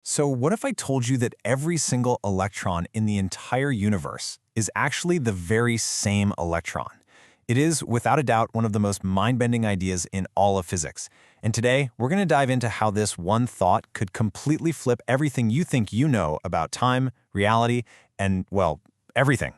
So what if I told you that every single electron in the entire universe is actually the very same electron? It is, without a doubt, one of the most mind-bending ideas in all of physics. And today, we're going to dive into how this one thought could completely flip everything you think you know about time, reality, and, well, everything.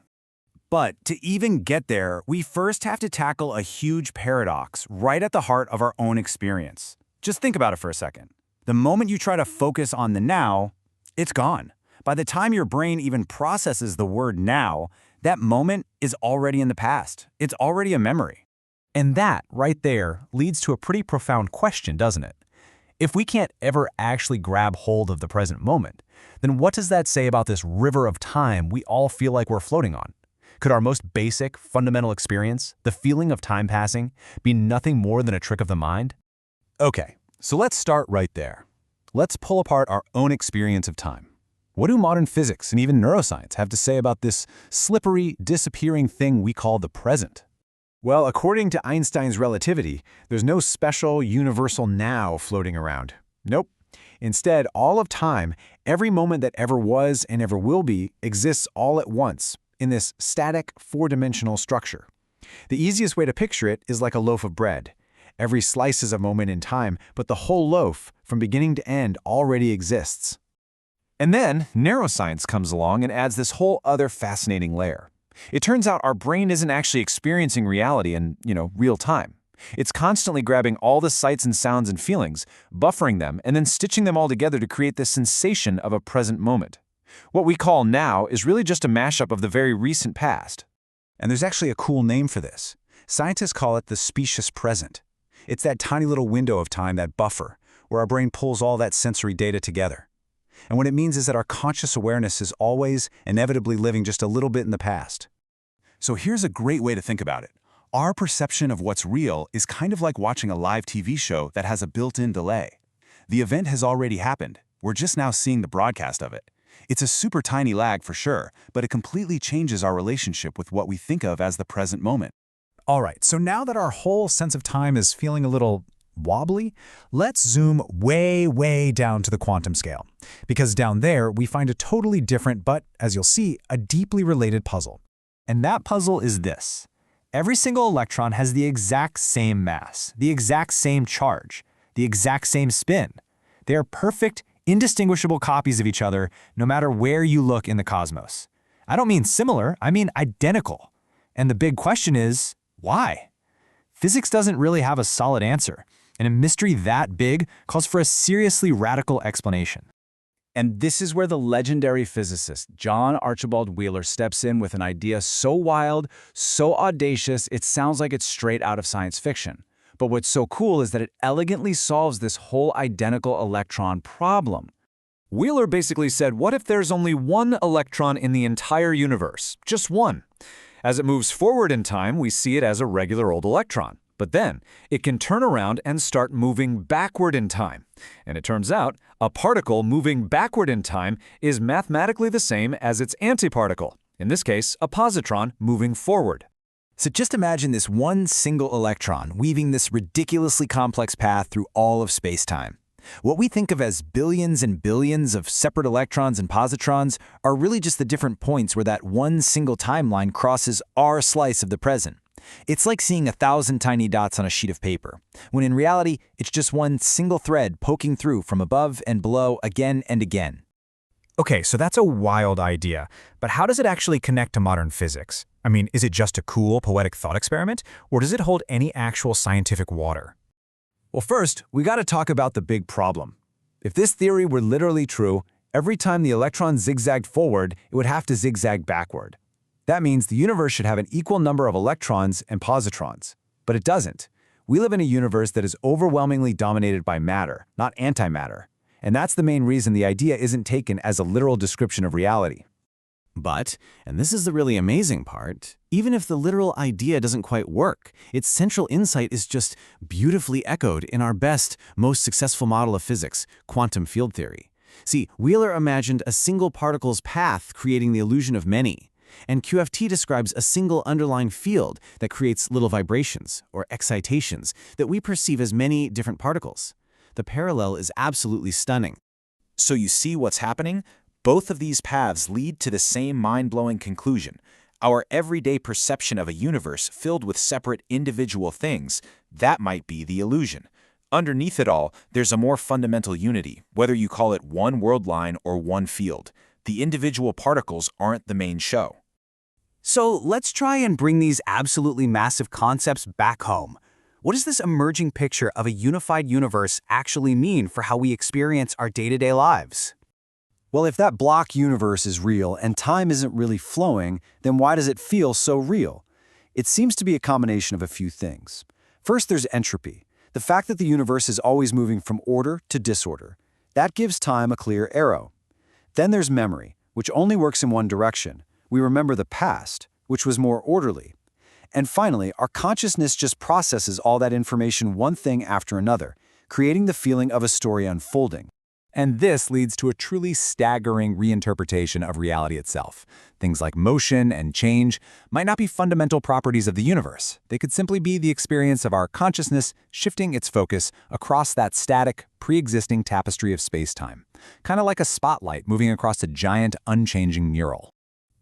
But to even get there, we first have to tackle a huge paradox right at the heart of our own experience. Just think about it for a second. The moment you try to focus on the now, it's gone. By the time your brain even processes the word now, that moment is already in the past. It's already a memory. And that, right there, leads to a pretty profound question, doesn't it? If we can't ever actually grab hold of the present moment, then what does that say about this river of time we all feel like we're floating on? Could our most basic, fundamental experience, the feeling of time passing, be nothing more than a trick of the mind? Okay, so let's start right there. Let's pull apart our own experience of time. What do modern physics and even neuroscience have to say about this slippery, disappearing thing we call the present? Well, according to Einstein's relativity, there's no special, universal now floating around. Nope. Instead, all of time, every moment that ever was and ever will be, exists all at once in this static, four-dimensional structure. The easiest way to picture it is like a loaf of bread. Every slice is a moment in time, but the whole loaf, from beginning to end, already exists. And then, neuroscience comes along and adds this whole other fascinating layer. It turns out our brain isn't actually experiencing reality in, real time. It's constantly grabbing all the sights and sounds and feelings, buffering them, and then stitching them all together to create this sensation of a present moment. What we call now is really just a mashup of the very recent past. And there's actually a cool name for this. Scientists call it the specious present. It's that tiny little window of time, that buffer, where our brain pulls all that sensory data together. And what it means is that our conscious awareness is always, inevitably living just a little bit in the past. So here's a great way to think about it. Our perception of what's real is kind of like watching a live TV show that has a built-in delay. The event has already happened. We're just now seeing the broadcast of it. It's a super tiny lag for sure, but it completely changes our relationship with what we think of as the present moment. All right, so now that our whole sense of time is feeling a little wobbly, let's zoom way, way down to the quantum scale. Because down there, we find a totally different, but, as you'll see, a deeply related puzzle. And that puzzle is this. Every single electron has the exact same mass, the exact same charge, the exact same spin. They are perfect, indistinguishable copies of each other, no matter where you look in the cosmos. I don't mean similar, I mean identical. And the big question is, why? Physics doesn't really have a solid answer, and a mystery that big calls for a seriously radical explanation. And this is where the legendary physicist John Archibald Wheeler steps in with an idea so wild, so audacious, it sounds like it's straight out of science fiction. But what's so cool is that it elegantly solves this whole identical electron problem. Wheeler basically said, what if there's only one electron in the entire universe? Just one. As it moves forward in time, we see it as a regular old electron. But then, it can turn around and start moving backward in time. And it turns out, a particle moving backward in time is mathematically the same as its antiparticle, in this case, a positron moving forward. So just imagine this one single electron weaving this ridiculously complex path through all of space-time. What we think of as billions and billions of separate electrons and positrons are really just the different points where that one single timeline crosses our slice of the present. It's like seeing 1,000 tiny dots on a sheet of paper, when in reality, it's just one single thread poking through from above and below again and again. Okay, so that's a wild idea, but how does it actually connect to modern physics? I mean, is it just a cool, poetic thought experiment, or does it hold any actual scientific water? Well, first, we got to talk about the big problem. If this theory were literally true, every time the electron zigzagged forward, it would have to zigzag backward. That means the universe should have an equal number of electrons and positrons. But it doesn't. We live in a universe that is overwhelmingly dominated by matter, not antimatter. And that's the main reason the idea isn't taken as a literal description of reality. But, and this is the really amazing part, even if the literal idea doesn't quite work, its central insight is just beautifully echoed in our best, most successful model of physics, quantum field theory. See, Wheeler imagined a single particle's path creating the illusion of many. And QFT describes a single underlying field that creates little vibrations, or excitations, that we perceive as many different particles. The parallel is absolutely stunning. So you see what's happening? Both of these paths lead to the same mind-blowing conclusion. Our everyday perception of a universe filled with separate individual things, that might be the illusion. Underneath it all, there's a more fundamental unity, whether you call it one world line or one field. The individual particles aren't the main show. So let's try and bring these absolutely massive concepts back home. What does this emerging picture of a unified universe actually mean for how we experience our day-to-day lives? Well, if that block universe is real and time isn't really flowing, then why does it feel so real? It seems to be a combination of a few things. First, there's entropy, the fact that the universe is always moving from order to disorder. That gives time a clear arrow. Then there's memory, which only works in one direction. We remember the past, which was more orderly. And finally, our consciousness just processes all that information one thing after another, creating the feeling of a story unfolding. And this leads to a truly staggering reinterpretation of reality itself. Things like motion and change might not be fundamental properties of the universe. They could simply be the experience of our consciousness shifting its focus across that static, pre-existing tapestry of space-time, kind of like a spotlight moving across a giant, unchanging mural.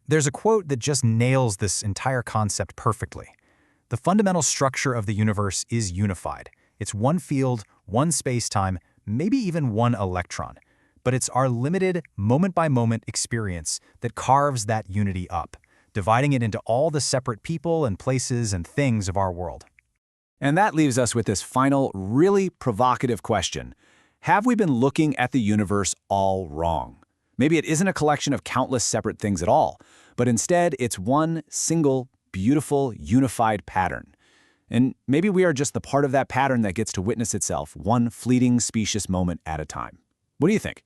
There's a quote that just nails this entire concept perfectly. The fundamental structure of the universe is unified. It's one field, one space-time, maybe even one electron. But it's our limited, moment-by-moment experience that carves that unity up, dividing it into all the separate people and places and things of our world. And that leaves us with this final, really provocative question. Have we been looking at the universe all wrong? Maybe it isn't a collection of countless separate things at all, but instead it's one single, beautiful, unified pattern. And maybe we are just the part of that pattern that gets to witness itself one fleeting, specious moment at a time. What do you think?